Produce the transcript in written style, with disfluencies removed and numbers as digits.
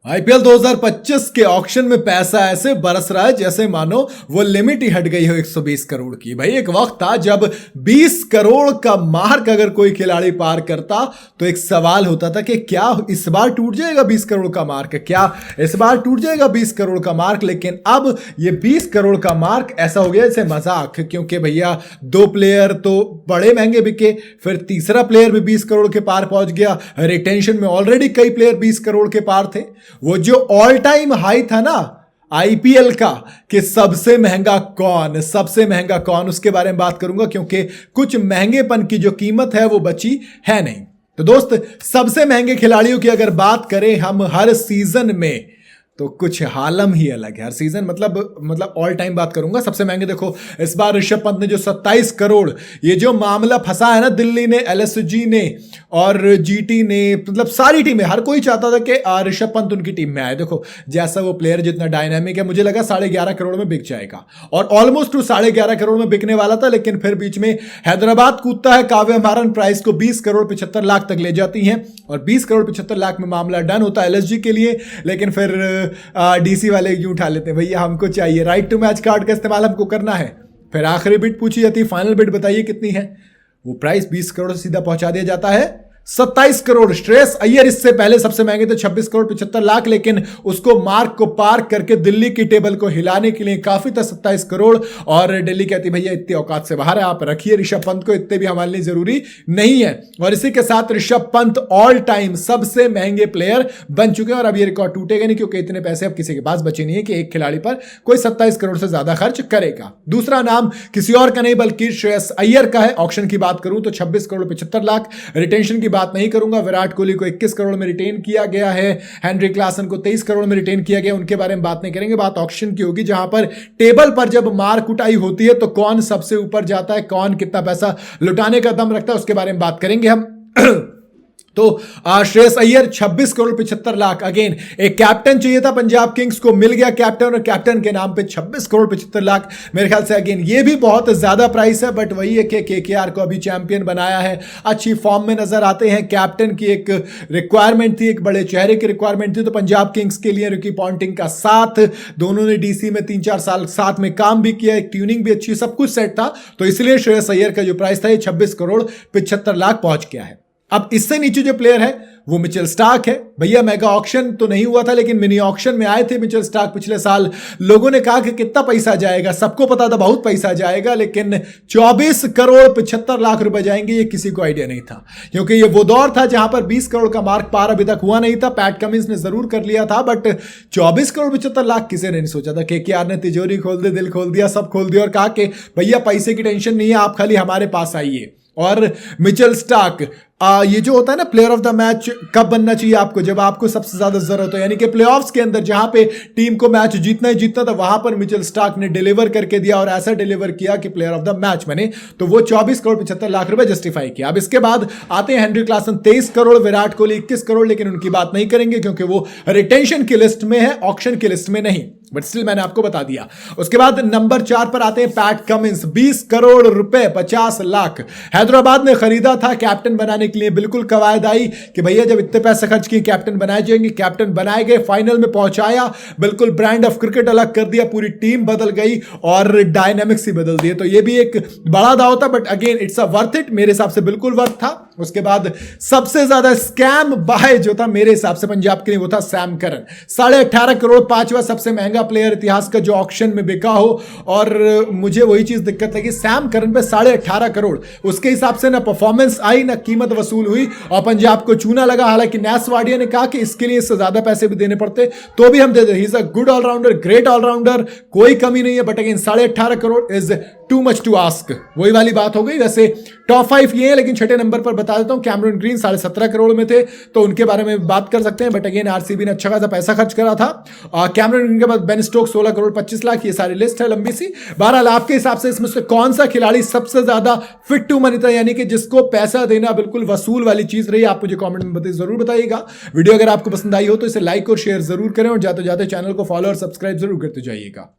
IPL 2025 के auction में पैसा ऐसे बरस रहा है जैसे मानो वो लिमिट ही हट गई हो 120 करोड़ की। भाई एक वक्त था जब 20 करोड़ का मार्क अगर कोई खिलाड़ी पार करता तो एक सवाल होता था कि क्या इस बार टूट जाएगा 20 करोड़ का मार्क, क्या इस बार टूट जाएगा 20 करोड़ का मार्क। लेकिन अब ये 20 करोड़ का मार्क ऐसा हो गया जैसे मजाक, क्योंकि भैया 2 प्लेयर तो बड़े महंगे बिके, फिर तीसरा प्लेयर भी 20 करोड़ के पार पहुंच गया। रिटेंशन में ऑलरेडी कई प्लेयर 20 करोड़ के पार थे। वो जो ऑल टाइम हाई था ना आईपीएल का कि सबसे महंगा कौन, उसके बारे में बात करूंगा, क्योंकि कुछ महंगेपन की जो कीमत है वो बची है नहीं। तो दोस्त, सबसे महंगे खिलाड़ियों की अगर बात करें हम हर सीजन में तो कुछ हालम ही अलग है। हर सीजन मतलब ऑल टाइम बात करूंगा। सबसे महंगे देखो, इस बार ऋषभ पंत ने जो 27 करोड़, ये जो मामला फंसा है ना, दिल्ली ने, एलएसजी ने और जीटी ने, मतलब सारी टीमें, हर कोई चाहता था कि ऋषभ पंत उनकी टीम में आए। देखो जैसा वो प्लेयर जितना डायनामिक है, मुझे लगा 11.5 करोड़ में बिक जाएगा और ऑलमोस्ट 11.5 करोड़ में बिकने वाला था। लेकिन फिर बीच में हैदराबाद कूदता है, काव्य मारन प्राइस को 20 करोड़ 75 लाख तक ले जाती हैं और 20 करोड़ 75 लाख में मामला डन होता है एलएसजी के लिए। लेकिन फिर डीसी वाले यूं उठा लेते हैं, भैया हमको चाहिए, राइट टू मैच कार्ड का इस्तेमाल हमको करना है। फिर आखिरी बिड पूछी जाती है, फाइनल बिड बताइए कितनी है। वो प्राइस 20 करोड़ से सीधा पहुंचा दिया जाता है 27 करोड़। श्रेयस अय्यर इससे पहले सबसे महंगे थे 26 करोड़ 75 लाख, लेकिन उसको मार्क को पार करके दिल्ली की टेबल को हिलाने के लिए काफी था 27 करोड़। और दिल्ली कहती भैया इतनी औकात से बाहर है, आप रखिए ऋषभ पंत को, इतने भी हमारे लिए जरूरी नहीं है। और इसी के साथ ऋषभ पंत ऑल टाइम सबसे महंगे प्लेयर बन चुके हैं और अब ये रिकॉर्ड टूटेगा नहीं, क्योंकि इतने पैसे अब किसी के पास बचे नहीं है कि एक खिलाड़ी पर कोई 27 करोड़ से ज्यादा खर्च करेगा। दूसरा नाम किसी और का नहीं बल्कि श्रेयस अय्यर का है। ऑक्शन की बात करूं तो 26 करोड़ 75 लाख। रिटेंशन की बात नहीं करूंगा, विराट कोहली को 21 करोड़ में रिटेन किया गया है, हेनरी क्लासन को 23 करोड़ में रिटेन किया गया, उनके बारे में बात नहीं करेंगे। बात ऑक्शन की होगी, जहां पर टेबल पर जब मार कुटाई होती है तो कौन सबसे ऊपर जाता है, कौन कितना पैसा लुटाने का दम रखता है, उसके बारे में बात करेंगे हम। तो श्रेयस अय्यर 26 करोड़ 75 लाख। अगेन एक कैप्टन चाहिए था पंजाब किंग्स को, मिल गया कैप्टन और कैप्टन के नाम पे 26 करोड़ 75 लाख। मेरे ख्याल से अगेन ये भी बहुत ज्यादा प्राइस है, बट वही है कि केकेआर को अभी चैंपियन बनाया है, अच्छी फॉर्म में नजर आते हैं। कैप्टन की एक रिक्वायरमेंट थी, एक बड़े चेहरे की रिक्वायरमेंट थी, तो पंजाब किंग्स के लिए रिकी पॉन्टिंग का साथ, दोनों ने डीसी में 3-4 साल साथ में काम भी किया, एक ट्यूनिंग भी अच्छी, सब कुछ सेट था। तो इसलिए श्रेयस अय्यर का जो प्राइस था ये 26 करोड़ 75 लाख पहुंच गया है। अब इससे नीचे जो प्लेयर है वो मिचेल स्टार्क है। भैया मेगा ऑक्शन तो नहीं हुआ था, लेकिन मिनी ऑक्शन में आए थे मिचेल स्टार्क पिछले साल। लोगों ने कहा कि कितना पैसा जाएगा, सबको पता था बहुत पैसा जाएगा, लेकिन 24 करोड़ 75 लाख रुपए जाएंगे ये किसी को आइडिया नहीं था, क्योंकि ये वो दौर था जहां पर 20 करोड़ का मार्क पार अभी तक हुआ नहीं था। पैट कमिंस ने जरूर कर लिया था, बट 24 करोड़ 75 लाख किसी ने नहीं सोचा था। केकेआर ने तिजोरी खोल दी, दिल खोल दिया, सब खोल दिया और कहा कि भैया पैसे की टेंशन नहीं है, आप खाली हमारे पास आइए। और मिचेल स्टार्क, ये जो होता है ना प्लेयर ऑफ द मैच कब बनना चाहिए आपको, जब आपको सबसे ज्यादा जरूरत हो, यानी कि प्लेऑफ्स के अंदर जहां पे टीम को मैच जीतना ही जीतना था, वहां पर मिचेल स्टार्क ने डिलीवर करके दिया और ऐसा डिलीवर किया कि प्लेयर ऑफ द मैच बने। तो वो 24 करोड़ 75 लाख रुपए जस्टिफाई किया। अब इसके बाद आते हैं हेनरी क्लासन 23 करोड़, विराट कोहली 21 करोड़, लेकिन उनकी बात नहीं करेंगे क्योंकि वो रिटेंशन की लिस्ट में है, ऑक्शन की लिस्ट में नहीं, बट स्टिल मैंने आपको बता दिया। उसके बाद नंबर 4 पर आते हैं पैट कमिंस, 20 करोड़ रुपए 50 लाख। हैदराबाद ने खरीदा था कैप्टन बनाने के लिए, बिल्कुल कवायद आई कि भैया जब इतने पैसे खर्च किए कैप्टन बनाए जाएंगे, कैप्टन बनाए गए, फाइनल में पहुंचाया, बिल्कुल ब्रांड ऑफ क्रिकेट अलग कर दिया, पूरी टीम बदल गई और डायनामिक्स ही बदल दिए। तो ये भी एक बड़ा दाव था, but again it's a worth it, मेरे हिसाब से बिल्कुल वर्थ था। उसके बाद सबसे ज्यादा स्कैम बाय जो था मेरे हिसाब से पंजाब के लिए, वो था सैम करन, 18.5 करोड़, 5वां सबसे महंगा प्लेयर इतिहास का जो ऑक्शन में बिका हो। और मुझे वही चीज दिक्कत लगी, सैम करन पे 18.5 करोड़, उसके हिसाब से ना परफॉर्मेंस आई ना कीमत वसूल हुई और पंजाब को चूना लगा। हालांकि नैस वाडिया ने कहा कि इसके लिए इससे ज्यादा पैसे भी देने पड़ते तो भी हम दे दें, he is a good allrounder, great allrounder, कोई कमी नहीं है, but again 18.5 crore is too much to ask, वही वाली बात हो गई। वैसे टॉप 5 ये है, लेकिन छठे नंबर पर बता देता हूं कैमरन ग्रीन 17.5 करोड़ में थे, तो उनके बारे में बात कर सकते हैं, बट अगेन आरसीबी ने अच्छा खासा पैसा खर्च करा था। कैमरन ग्रीन के बाद बेन स्टोक्स 16 करोड़ 25 लाख, ये सारी लिस्ट है लंबी सी। बहरहाल आपके हिसाब से इसमें से कौन सा खिलाड़ी सबसे ज्यादा फिट टू मनी था, यानी कि जिसको पैसा देना बिल्कुल वसूल वाली चीज रही, आप मुझे कमेंट में जरूर बताइएगा। वीडियो अगर आपको पसंद आई हो तो इसे लाइक और शेयर जरूर करें और जाते जाते चैनल को फॉलो और सब्सक्राइब जरूर करते जाइएगा।